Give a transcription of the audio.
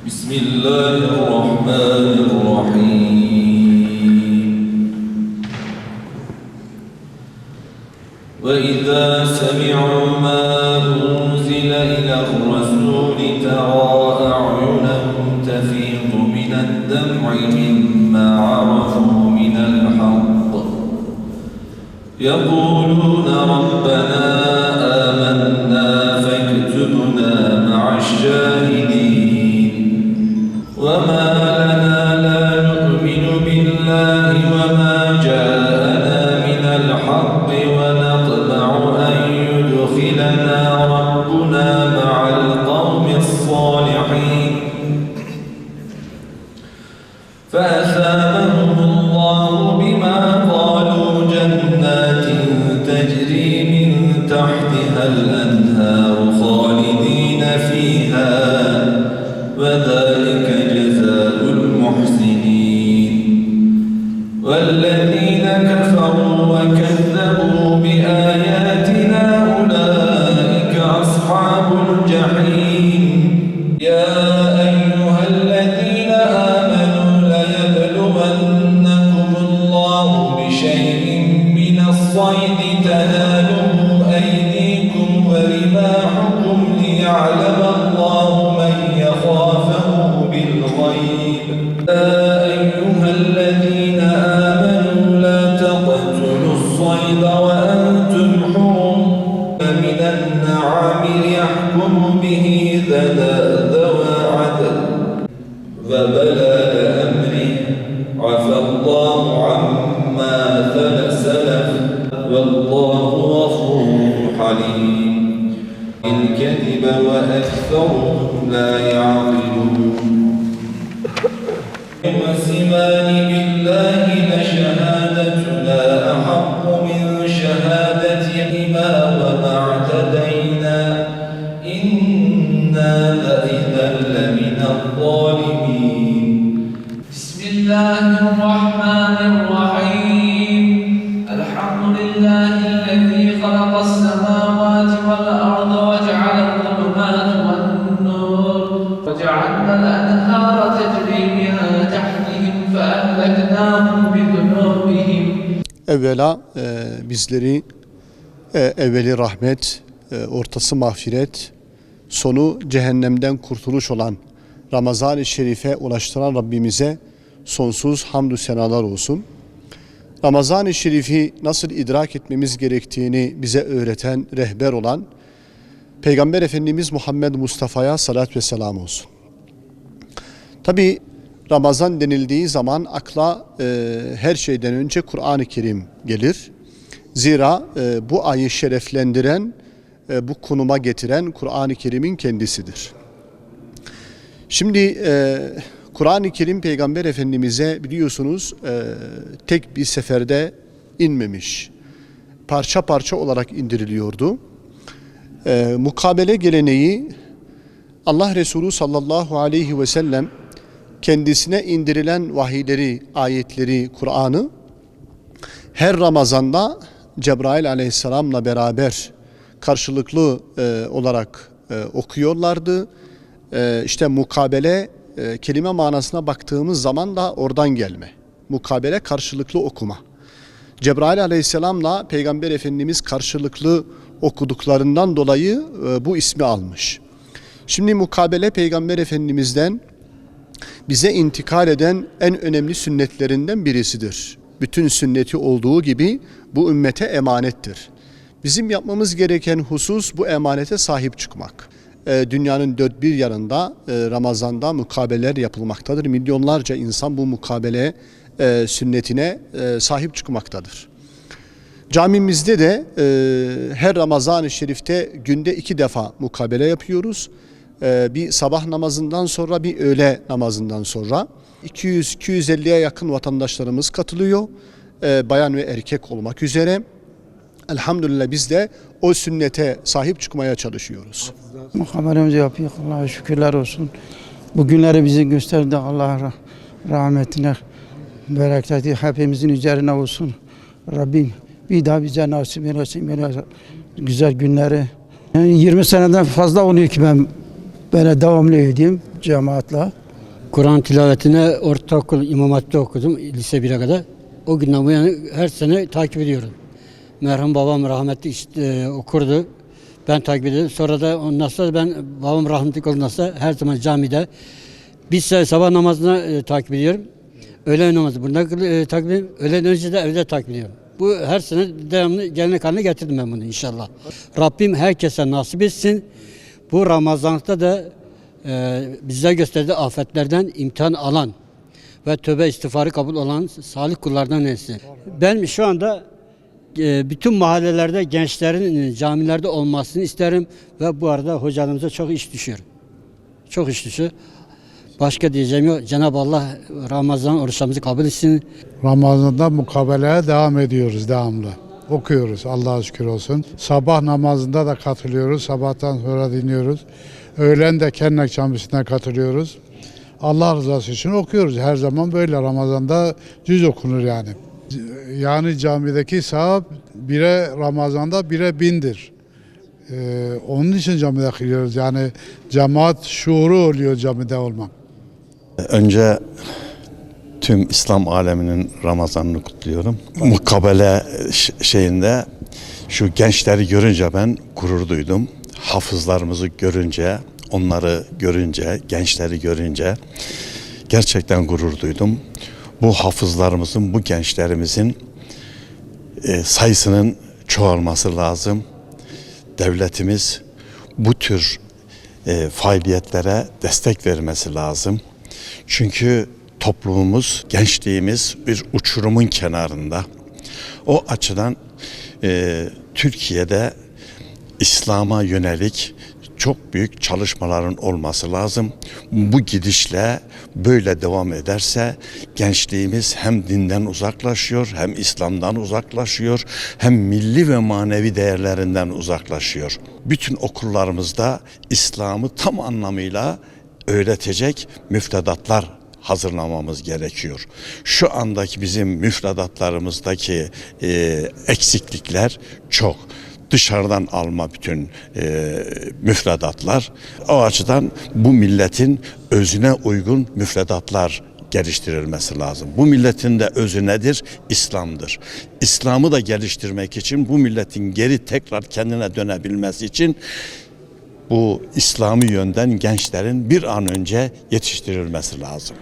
بسم الله الرحمن الرحيم وإذا سمعوا ما أنزل إلى الرسول ترى أعينهم تفيض من الدمع مما عرفوا من الحق يقولون ربنا آمنا فاكتبنا مع الشاهدين وما لنا لا نؤمن بالله وما جاءنا من الحق ونطمع أن يدخلنا ربنا مع القوم الصالحين فأثابهم الله بما قالوا جنات تجري من تحتها الأنهار خالدين فيها وذلك جزاء المحسنين والذين كفروا وكذبوا بآياتنا أولئك أصحاب الجحيم يا أيها الذين آمنوا ليبلونكم الله بشيء من الصيد تناله أيديكم ورماحكم ليعلم الله من يخافه بالغيب يا أيها الذين آمنوا لا تقتلوا الصيد وأنتم حرم من النعم يحكم به ذوى عدل وبلغ أمره عفى الله عما سلف والله غفور حليم الكذب وأكثرهم لا يعقلون وسمان بالله لشهادتنا أحق من شهادتهما وما اعتدينا إنا إذا لمن الظالمين بسم الله الرحمن الرحيم الحمد لله الذي خلق السماوات والأرض وجعل الظلمات والنور وجعلنا الأنهار تجري من تحتهم فأهلكناهم بذنوبهم. Evvela bizleri evveli rahmet, ortası mağfiret, sonu cehennemden kurtuluş olan Ramazan-ı Şerif'e ulaştıran Rabbimize sonsuz hamdü senalar olsun. Ramazan-ı Şerif'i nasıl idrak etmemiz gerektiğini bize öğreten, rehber olan Peygamber Efendimiz Muhammed Mustafa'ya salat ve selam olsun. Tabi Ramazan denildiği zaman akla her şeyden önce Kur'an-ı Kerim gelir. Zira bu ayı şereflendiren, bu konuma getiren Kur'an-ı Kerim'in kendisidir. Şimdi Kur'an-ı Kerim Peygamber Efendimiz'e biliyorsunuz tek bir seferde inmemiş. Parça parça olarak indiriliyordu. Mukabele geleneği Allah Resulü sallallahu aleyhi ve sellem kendisine indirilen vahiyleri, ayetleri, Kur'an'ı her Ramazan'da Cebrail aleyhisselamla beraber karşılıklı olarak okuyorlardı. İşte mukabele kelime manasına baktığımız zaman da oradan gelme. Mukabele karşılıklı okuma. Cebrail aleyhisselamla Peygamber Efendimiz karşılıklı okuduklarından dolayı bu ismi almış. Şimdi mukabele Peygamber Efendimiz'den bize intikal eden en önemli sünnetlerinden birisidir. Bütün sünneti olduğu gibi bu ümmete emanettir. Bizim yapmamız gereken husus bu emanete sahip çıkmak. Dünyanın dört bir yanında Ramazan'da mukabeleler yapılmaktadır. Milyonlarca insan bu mukabele sünnetine sahip çıkmaktadır. Camimizde de her Ramazan-ı Şerif'te günde 2 defa mukabele yapıyoruz. Bir sabah namazından sonra, bir öğle namazından sonra 200-250'ye yakın vatandaşlarımız katılıyor. Bayan ve erkek olmak üzere. Elhamdülillah biz de o sünnete sahip çıkmaya çalışıyoruz. Mukabbelimizi yapıyoruz. Allah'a şükürler olsun. Bu günleri bize gösterdi. Allah rahmetine, bereketi hepimizin üzerine olsun. Rabbim bir daha bize nasip eylesin böyle güzel günleri. Yani 20 seneden fazla oluyor ki ben böyle devamlı edeyim. cemaatle. Kur'an tilavetine ortaokul, İmam Hatip'te okudum lise 1'e kadar. O günden bu yana her sene takip ediyorum. Merhum babam rahmetli işte, okurdu. Ben takip ediyordum. Sonra da ondan sonra ben babam rahmetli olduktan sonra her zaman camide bir sabah namazına takip ediyorum. Öğlen namazı burada takip ediyorum. Öğlen önce de evde takip ediyorum. Bu her sene devamlı gelenek haline getirdim ben bunu inşallah. Rabbim herkese nasip etsin. Bu Ramazan'da da bize gösterdiği afetlerden imtihan alan ve tövbe istiğfarı kabul olan salih kullardan etsin. Ben şu anda bütün mahallelerde gençlerin camilerde olmasını isterim ve bu arada hocalarımıza çok iş düşüyor. Çok iş düşüyor. Başka diyeceğim yok. Cenab-ı Allah Ramazan oruçlarımızı kabul etsin. Ramazan'da mukabeleye devam ediyoruz devamlı. Okuyoruz Allah'a şükür olsun. Sabah namazında da katılıyoruz. Sabahtan sonra dinliyoruz. Öğlen de Kennek Camisi'ne katılıyoruz. Allah rızası için okuyoruz. Her zaman böyle Ramazan'da cüz okunur yani. Yani camideki sevap bire Ramazan'da bire 1000'dir. Onun için camide kılıyoruz. Yani cemaat şuuru oluyor camide olmak. Önce tüm İslam aleminin Ramazan'ını kutluyorum. Mukabele şeyinde şu gençleri görünce ben gurur duydum. Hafızlarımızı görünce, onları görünce, gençleri görünce gerçekten gurur duydum. Bu hafızlarımızın, bu gençlerimizin sayısının çoğalması lazım. Devletimiz bu tür faaliyetlere destek vermesi lazım. Çünkü toplumumuz, gençliğimiz bir uçurumun kenarında. O açıdan Türkiye'de İslam'a yönelik çok büyük çalışmaların olması lazım. Bu gidişle böyle devam ederse gençliğimiz hem dinden uzaklaşıyor, hem İslam'dan uzaklaşıyor, hem milli ve manevi değerlerinden uzaklaşıyor. Bütün okullarımızda İslam'ı tam anlamıyla öğretecek müfredatlar hazırlamamız gerekiyor. Şu andaki bizim müfredatlarımızdaki eksiklikler çok. Dışarıdan alma bütün müfredatlar. O açıdan bu milletin özüne uygun müfredatlar geliştirilmesi lazım. Bu milletin de özü nedir? İslam'dır. İslam'ı da geliştirmek için bu milletin geri tekrar kendine dönebilmesi için bu İslami yönden gençlerin bir an önce yetiştirilmesi lazım.